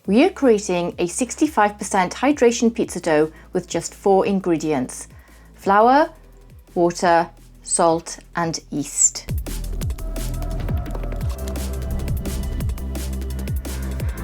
We are creating a 65% hydration pizza dough with just 4 ingredients: flour, water, salt, and yeast.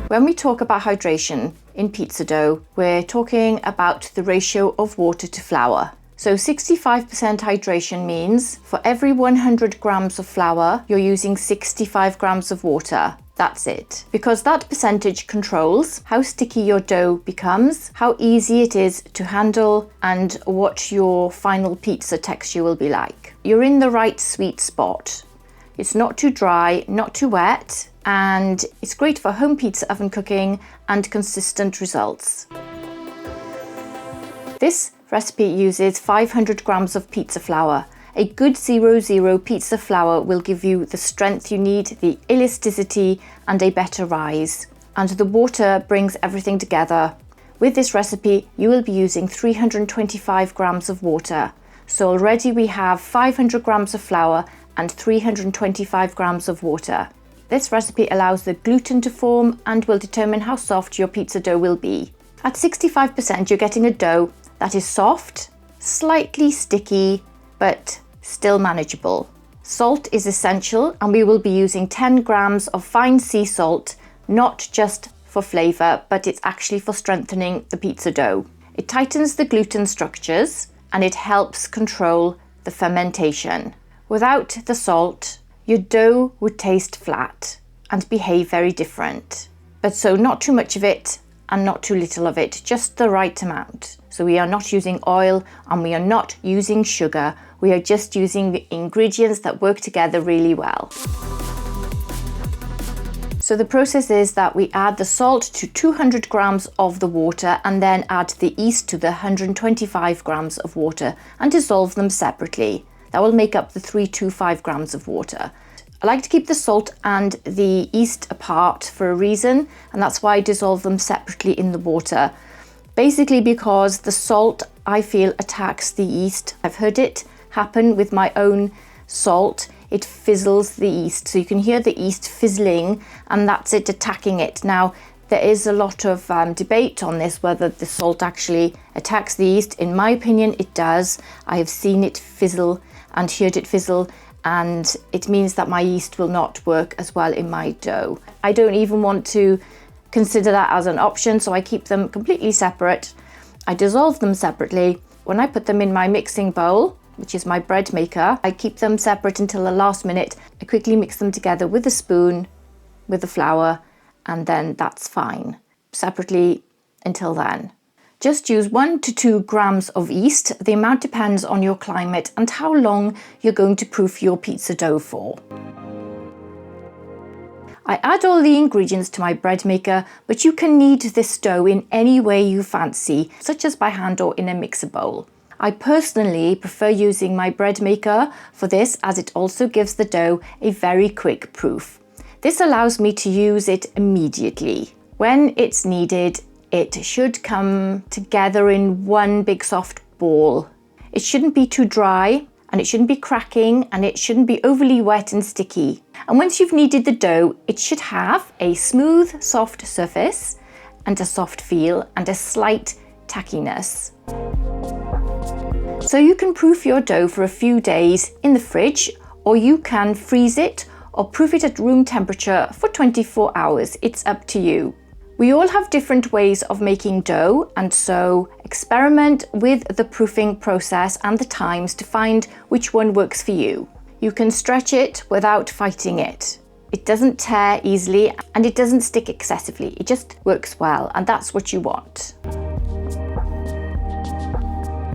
When we talk about hydration in pizza dough, we're talking about the ratio of water to flour. So 65% hydration means for every 100 grams of flour, you're using 65 grams of water. That's it. Because that percentage controls how sticky your dough becomes, how easy it is to handle, and what your final pizza texture will be like. You're in the right sweet spot. It's not too dry, not too wet, and it's great for home pizza oven cooking and consistent results. This recipe uses 500 grams of pizza flour. A good 00 pizza flour will give you the strength you need, the elasticity, and a better rise. And the water brings everything together. With this recipe, you will be using 325 grams of water. So already we have 500 grams of flour and 325 grams of water. This recipe allows the gluten to form and will determine how soft your pizza dough will be. At 65%, you're getting a dough that is soft, slightly sticky, but still manageable. Salt is essential, and we will be using 10 grams of fine sea salt, not just for flavour, but it's actually for strengthening the pizza dough. It tightens the gluten structures and it helps control the fermentation. Without the salt, your dough would taste flat and behave very different. But so not too much of it and not too little of it, just the right amount. So we are not using oil and we are not using sugar. We are just using the ingredients that work together really well. So the process is that we add the salt to 200 grams of the water and then add the yeast to the 125 grams of water and dissolve them separately. That will make up the 325 grams of water. I like to keep the salt and the yeast apart for a reason, and that's why I dissolve them separately in the water. Basically because the salt, I feel, attacks the yeast. I've heard it happen with my own salt. It fizzles the yeast. So you can hear the yeast fizzling, and that's it attacking it. Now, there is a lot of debate on this, whether the salt actually attacks the yeast. In my opinion, it does. I have seen it fizzle and heard it fizzle, and it means that my yeast will not work as well in my dough. I don't even want to consider that as an option, so I keep them completely separate. I dissolve them separately. When I put them in my mixing bowl, which is my bread maker, I keep them separate until the last minute. I quickly mix them together with a spoon, with the flour, and then that's fine. Separately until then. Just use 1 to 2 grams of yeast. The amount depends on your climate and how long you're going to proof your pizza dough for. I add all the ingredients to my bread maker, but you can knead this dough in any way you fancy, such as by hand or in a mixer bowl. I personally prefer using my bread maker for this, as it also gives the dough a very quick proof. This allows me to use it immediately. When it's kneaded, it should come together in one big soft ball. It shouldn't be too dry, and it shouldn't be cracking, and it shouldn't be overly wet and sticky. And once you've kneaded the dough, it should have a smooth, soft surface and a soft feel and a slight tackiness. So you can proof your dough for a few days in the fridge, or you can freeze it or proof it at room temperature for 24 hours. It's up to you. We all have different ways of making dough, and so experiment with the proofing process and the times to find which one works for you. You can stretch it without fighting it. It doesn't tear easily and it doesn't stick excessively. It just works well, and that's what you want.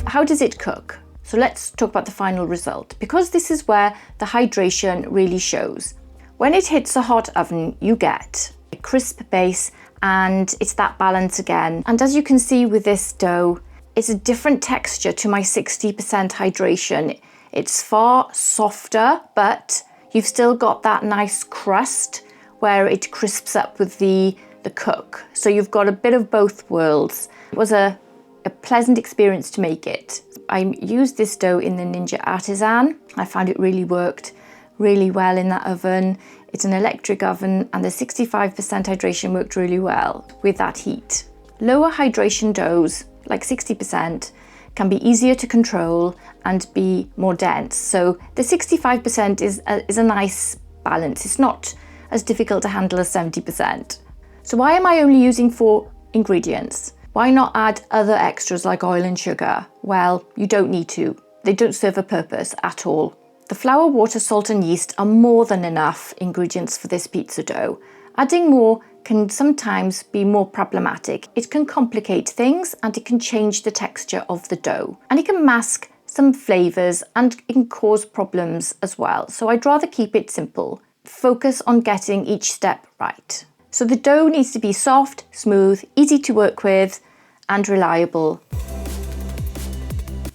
How does it cook? So let's talk about the final result, because this is where the hydration really shows. When it hits a hot oven, you get a crisp base, and it's that balance again. And as you can see with this dough, it's a different texture to my 60% hydration. It's far softer, but you've still got that nice crust where it crisps up with the cook. So you've got a bit of both worlds. It was a pleasant experience to make it. I used this dough in the Ninja Artisan. I found it really worked really well in that oven. It's an electric oven and the 65% hydration worked really well with that heat. Lower hydration doughs, like 60%, can be easier to control and be more dense. So the 65% is a nice balance. It's not as difficult to handle as 70%. So why am I only using 4 ingredients? Why not add other extras like oil and sugar? Well, you don't need to. They don't serve a purpose at all. The flour, water, salt and yeast are more than enough ingredients for this pizza dough. Adding more can sometimes be more problematic. It can complicate things and it can change the texture of the dough. And it can mask some flavours and it can cause problems as well. So I'd rather keep it simple. Focus on getting each step right. So the dough needs to be soft, smooth, easy to work with and reliable.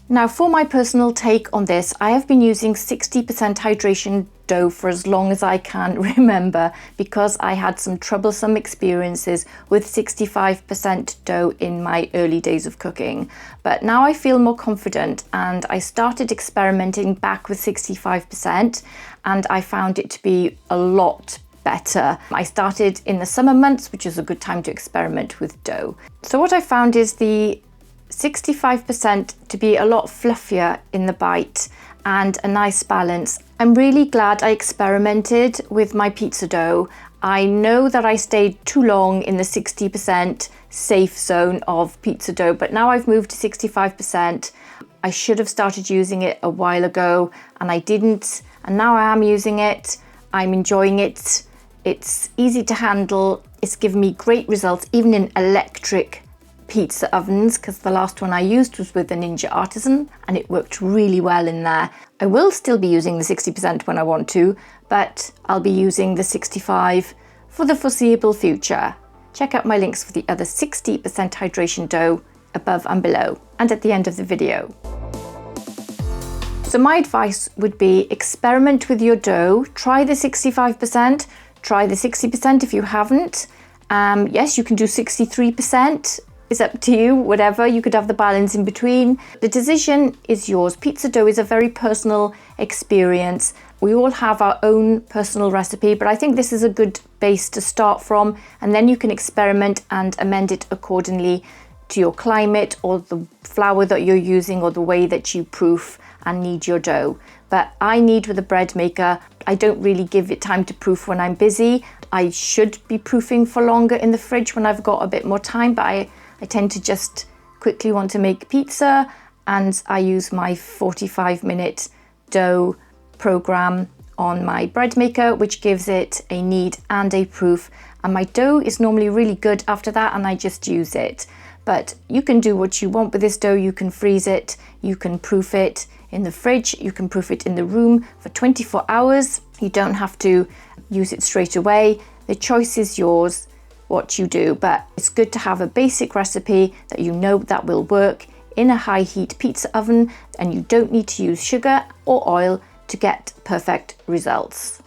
Now for my personal take on this, I have been using 60% hydration dough for as long as I can remember because I had some troublesome experiences with 65% dough in my early days of cooking. But now I feel more confident and I started experimenting back with 65% and I found it to be a lot better. I started in the summer months, which is a good time to experiment with dough. So what I found is the 65% to be a lot fluffier in the bite and a nice balance. I'm really glad I experimented with my pizza dough. I know that I stayed too long in the 60% safe zone of pizza dough, but now I've moved to 65%. I should have started using it a while ago and I didn't, and now I am using it. I'm enjoying it. It's easy to handle. It's given me great results, even in electric pizza ovens, because the last one I used was with the Ninja Artisan and it worked really well in there. I will still be using the 60% when I want to, but I'll be using the 65 for the foreseeable future. Check out my links for the other 60% hydration dough above and below and at the end of the video. So my advice would be experiment with your dough, try the 65%, try the 60% if you haven't. Yes, you can do 63%. It's up to you, whatever. You could have the balance in between. The decision is yours. Pizza dough is a very personal experience. We all have our own personal recipe, but I think this is a good base to start from, and then you can experiment and amend it accordingly to your climate or the flour that you're using or the way that you proof and knead your dough. But I knead with a bread maker. I don't really give it time to proof when I'm busy. I should be proofing for longer in the fridge when I've got a bit more time, but I tend to just quickly want to make pizza and I use my 45-minute dough program on my bread maker, which gives it a knead and a proof. And my dough is normally really good after that and I just use it. But you can do what you want with this dough. You can freeze it, you can proof it in the fridge, you can proof it in the room for 24 hours. You don't have to use it straight away. The choice is yours what you do, but it's good to have a basic recipe that you know that will work in a high heat pizza oven, and you don't need to use sugar or oil to get perfect results.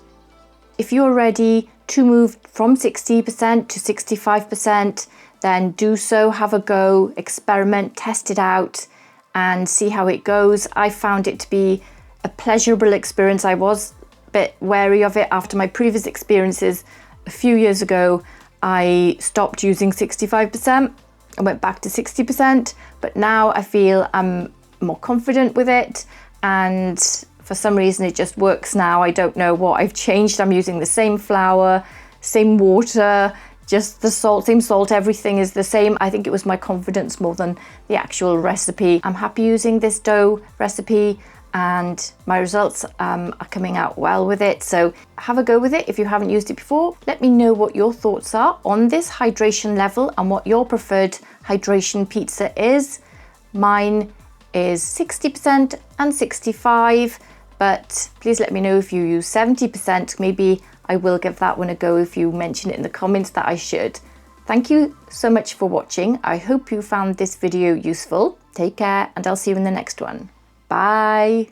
If you're ready to move from 60% to 65%, then do so, have a go, experiment, test it out and see how it goes. I found it to be a pleasurable experience. I was a bit wary of it after my previous experiences. A few years ago, I stopped using 65%. I went back to 60%, but now I feel I'm more confident with it, and for some reason it just works now. I don't know what I've changed. I'm using the same flour, same water, just the salt, same salt, everything is the same. I think it was my confidence more than the actual recipe. I'm happy using this dough recipe and my results are coming out well with it. So have a go with it if you haven't used it before. Let me know what your thoughts are on this hydration level and what your preferred hydration pizza is. Mine is 60% and 65%, but please let me know if you use 70%. Maybe I will give that one a go if you mention it in the comments that I should. Thank you so much for watching. I hope you found this video useful. Take care and I'll see you in the next one. Bye.